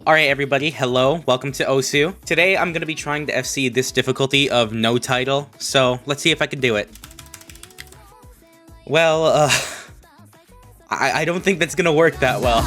Alright everybody, hello, welcome to Osu. Today I'm gonna be trying to FC this difficulty of no title, so let's see if I can do it. Well, I don't think that's gonna work that well.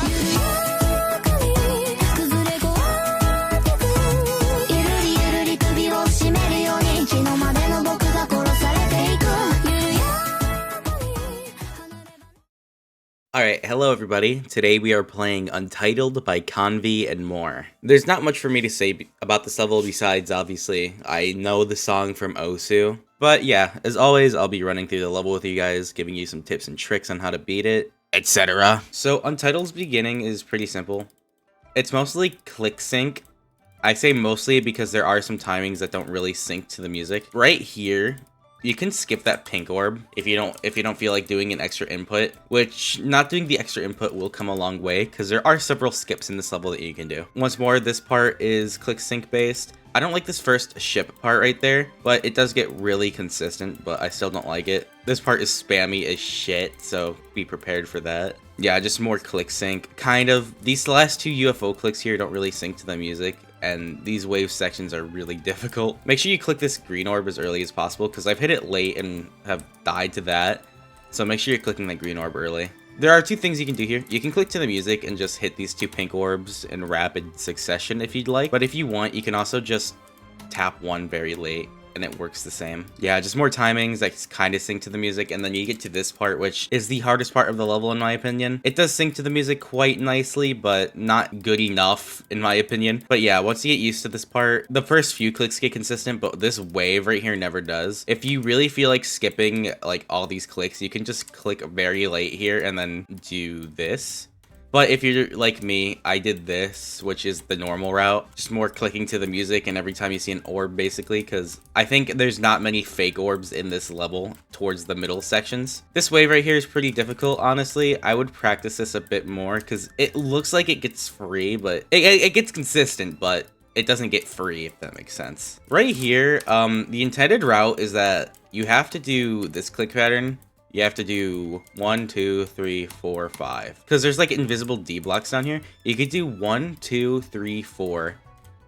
Alright, hello everybody. Today we are playing Untitled by Convie and more. There's not much for me to say about this level besides, obviously, I know the song from Osu. But yeah, as always, I'll be running through the level with you guys, giving you some tips and tricks on how to beat it, etc. So Untitled's beginning is pretty simple. It's mostly click sync. I say mostly because there are some timings that don't really sync to the music. Right here, you can skip that pink orb if you don't feel like doing an extra input, which not doing the extra input will come a long way because there are several skips in this level that you can do. Once more, this part is click sync based. I don't like this first ship part right there, but it does get really consistent, but I still don't like it. This part is spammy as shit, so be prepared for that. Yeah, just more click sync. Kind of, these last two UFO clicks here don't really sync to the music, and these wave sections are really difficult. Make sure you click this green orb as early as possible, because I've hit it late and have died to that, so make sure you're clicking that green orb early. There are two things you can do here. You can click to the music and just hit these two pink orbs in rapid succession if you'd like. But if you want, you can also just tap one very late and it works the same. Yeah, just more timings that kind of sync to the music, and then you get to this part, which is the hardest part of the level in my opinion. It does sync to the music quite nicely, but not good enough in my opinion. But yeah, once you get used to this part, the first few clicks get consistent, but this wave right here never does. If you really feel like skipping like all these clicks, you can just click very late here and then do this. But if you're like me, I did this, which is the normal route. Just more clicking to the music and every time you see an orb, basically, because I think there's not many fake orbs in this level towards the middle sections. This wave right here is pretty difficult, honestly. I would practice this a bit more because it looks like it gets free, but it gets consistent, but it doesn't get free, if that makes sense. Right here, the intended route is that you have to do this click pattern. You have to do 1, 2, 3, 4, 5. Because there's like invisible D blocks down here. You could do 1, 2, 3, 4.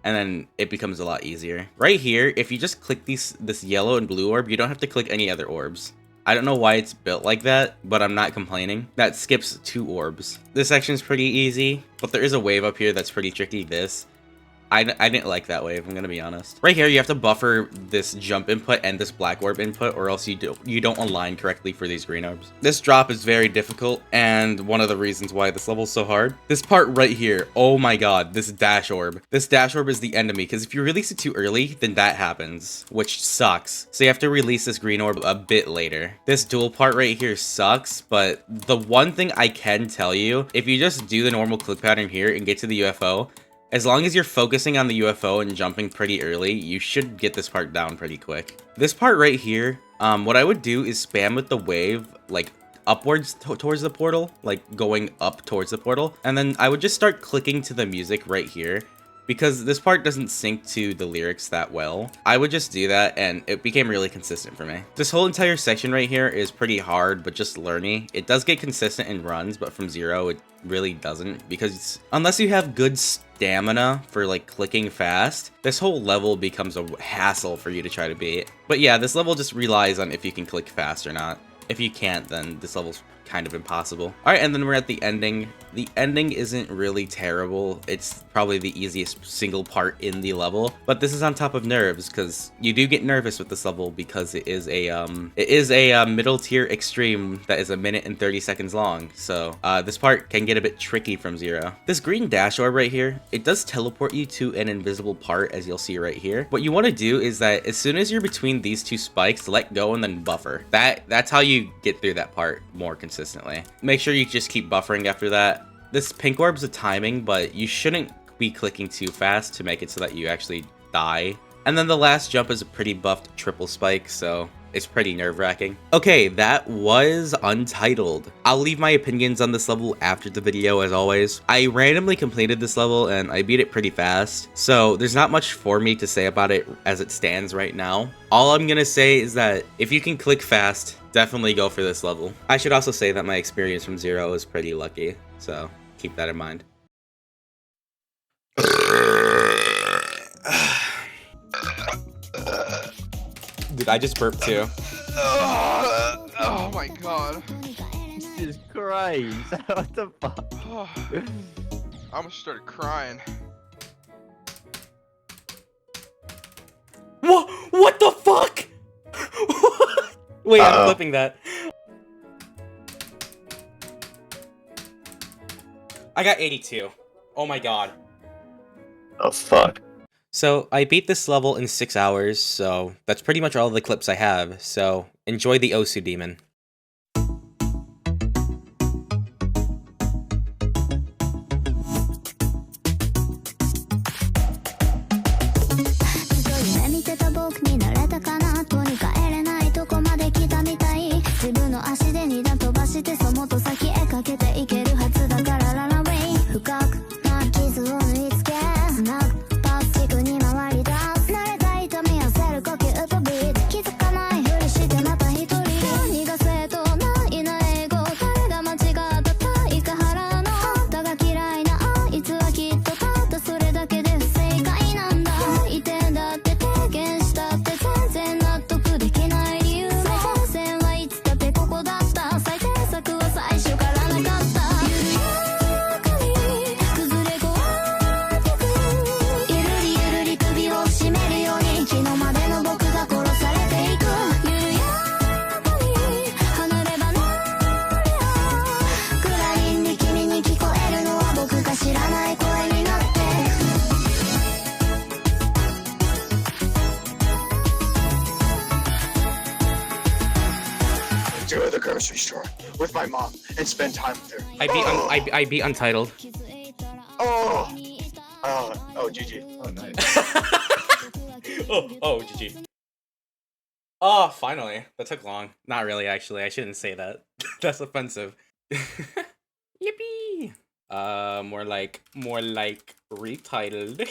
And then it becomes a lot easier. Right here, if you just click this yellow and blue orb, you don't have to click any other orbs. I don't know why it's built like that, but I'm not complaining. That skips 2 orbs. This section is pretty easy, but there is a wave up here that's pretty tricky. I didn't like that wave, I'm gonna be honest. Right here, you have to buffer this jump input and this black orb input, or else you don't align correctly for these green orbs. This drop is very difficult, and one of the reasons why this level is so hard. This part right here, oh my god, this dash orb. This dash orb is the end of me, because if you release it too early, then that happens, which sucks. So you have to release this green orb a bit later. This dual part right here sucks, but the one thing I can tell you, if you just do the normal click pattern here and get to the UFO, as long as you're focusing on the UFO and jumping pretty early, you should get this part down pretty quick. This part right here, what I would do is spam with the wave, like upwards towards the portal, like going up towards the portal. And then I would just start clicking to the music right here, because this part doesn't sync to the lyrics that well. I would just do that and it became really consistent for me. This whole entire section right here is pretty hard, but just learny. It does get consistent in runs, but from zero, it really doesn't, because unless you have good stamina for like clicking fast, this whole level becomes a hassle for you to try to beat. But yeah, this level just relies on if you can click fast or not. If you can't, then this level's kind of impossible. All right, and then we're at the ending. The ending isn't really terrible. It's probably the easiest single part in the level, but this is on top of nerves, because you do get nervous with this level because it is a middle tier extreme that is 1 minute and 30 seconds long. So this part can get a bit tricky from zero. This green dash orb right here, it does teleport you to an invisible part, as you'll see right here. What you want to do is that as soon as you're between these two spikes, let go and then buffer. That's how you get through that part more consistently. Make sure you just keep buffering after that. This pink orb's a timing, but you shouldn't be clicking too fast to make it so that you actually die. And then the last jump is a pretty buffed triple spike, so it's pretty nerve-wracking. Okay, that was Untitled. I'll leave my opinions on this level after the video, as always. I randomly completed this level and I beat it pretty fast, so there's not much for me to say about it as it stands right now. All I'm gonna say is that if you can click fast, definitely go for this level. I should also say that my experience from zero is pretty lucky, so keep that in mind. Dude, I just burped too. Oh my god. Jesus Christ. What the fuck? I almost started crying. What the fuck? Wait, I'm clipping that. I got 82. Oh my god. Oh fuck. So, I beat this level in 6 hours, so that's pretty much all the clips I have, so enjoy the Osu Demon. Go to the grocery store with my mom and spend time with her. I beat Untitled. Oh, GG. Oh, nice. GG. Oh, finally. That took long. Not really, actually. I shouldn't say that. That's offensive. Yippee! More like retitled.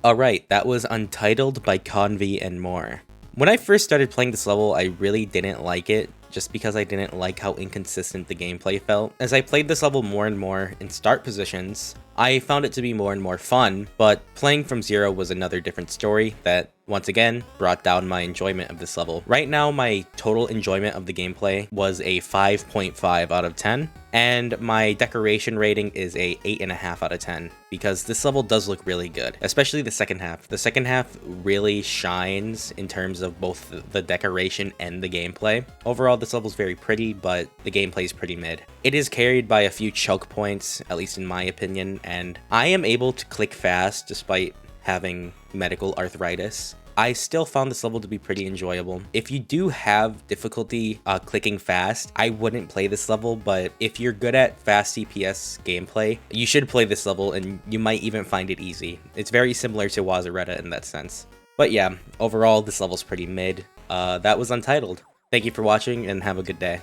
Alright, that was Untitled by Convie and more. When I first started playing this level, I really didn't like it, just because I didn't like how inconsistent the gameplay felt. As I played this level more and more in start positions, I found it to be more and more fun, but playing from zero was another different story that, once again, brought down my enjoyment of this level. Right now, my total enjoyment of the gameplay was a 5.5 out of 10, and my decoration rating is a 8.5 out of 10, because this level does look really good, especially the second half. The second half really shines in terms of both the decoration and the gameplay. Overall, this level is very pretty, but the gameplay is pretty mid. It is carried by a few choke points, at least in my opinion, and I am able to click fast despite having medical arthritis. I still found this level to be pretty enjoyable. If you do have difficulty clicking fast, I wouldn't play this level, but if you're good at fast CPS gameplay, you should play this level and you might even find it easy. It's very similar to Wazaretta in that sense. But yeah, overall, this level's pretty mid. That was Untitled. Thank you for watching and have a good day.